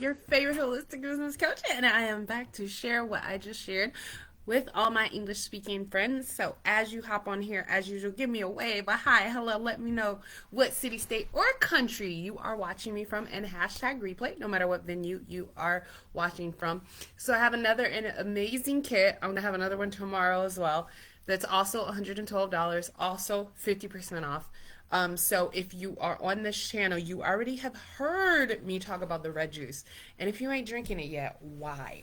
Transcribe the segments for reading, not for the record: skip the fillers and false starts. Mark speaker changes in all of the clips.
Speaker 1: your favorite holistic business coach, and I am back to share what I just shared with all my English speaking friends. So, as you hop on here, as usual, give me a wave, a hi, hello, let me know what city, state, or country you are watching me from, and hashtag replay, no matter what venue you are watching from. So, I have another amazing kit. I'm gonna have another one tomorrow as well. That's also $112, also 50% off. So if you are on this channel, you already have heard me talk about the red juice. And if you ain't drinking it yet, why?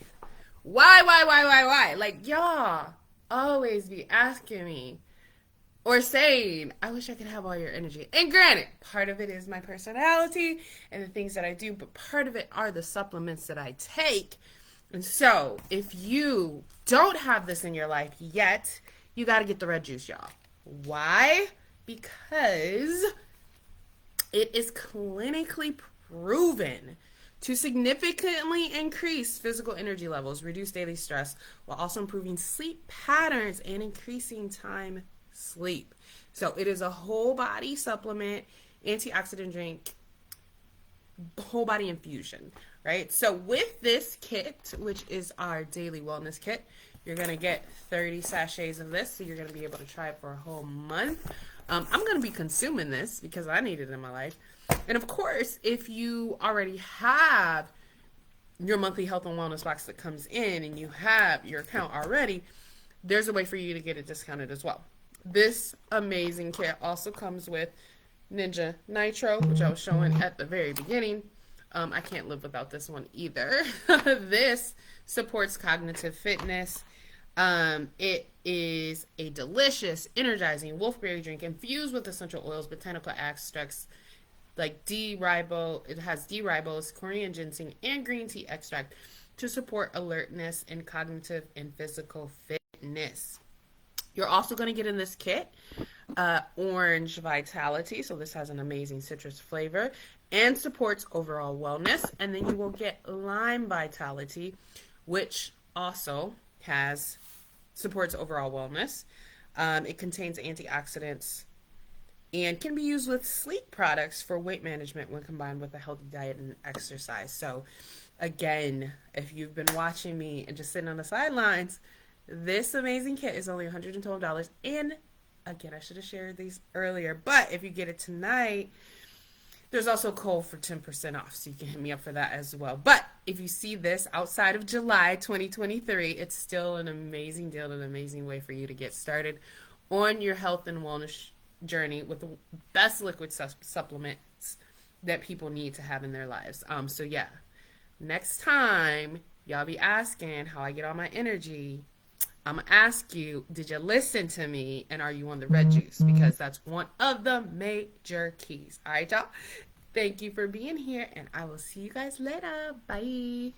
Speaker 1: Why? Like, y'all always be asking me or saying, I wish I could have all your energy. And granted, part of it is my personality and the things that I do, but part of it are the supplements that I take. And so, if you don't have this in your life yet, you got to get the red juice, y'all. Why? Because it is clinically proven to significantly increase physical energy levels, reduce daily stress, while also improving sleep patterns and increasing time sleep. So it is a whole body supplement, antioxidant drink, whole body infusion, right? So with this kit, which is our daily wellness kit, you're going to get 30 sachets of this. So you're going to be able to try it for a whole month. I'm going to be consuming this because I need it in my life. And of course, if you already have your monthly health and wellness box that comes in and you have your account already, there's a way for you to get it discounted as well. This amazing kit also comes with NingXia Nitro, which I was showing at the very beginning. I can't live without this one either. This supports cognitive fitness. It is a delicious, energizing wolfberry drink infused with essential oils, botanical extracts like D-ribose. It has D-ribose, Korean ginseng, and green tea extract to support alertness and cognitive and physical fitness. You're also going to get in this kit orange vitality. So this has an amazing citrus flavor and supports overall wellness. And then you will get lime vitality, which also supports overall wellness. It contains antioxidants and can be used with sleep products for weight management when combined with a healthy diet and exercise. So again, if you've been watching me and just sitting on the sidelines, this amazing kit is only $112. And again, I should have shared these earlier, but if you get it tonight, there's also a code for 10% off, so you can hit me up for that as well. But if you see this outside of July 2023, it's still an amazing deal, an amazing way for you to get started on your health and wellness journey with the best liquid supplements that people need to have in their lives. So yeah, next time y'all be asking how I get all my energy, I'm going to ask you, did you listen to me? And are you on the red juice? Because that's one of the major keys. All right, y'all. Thank you for being here, and I will see you guys later. Bye.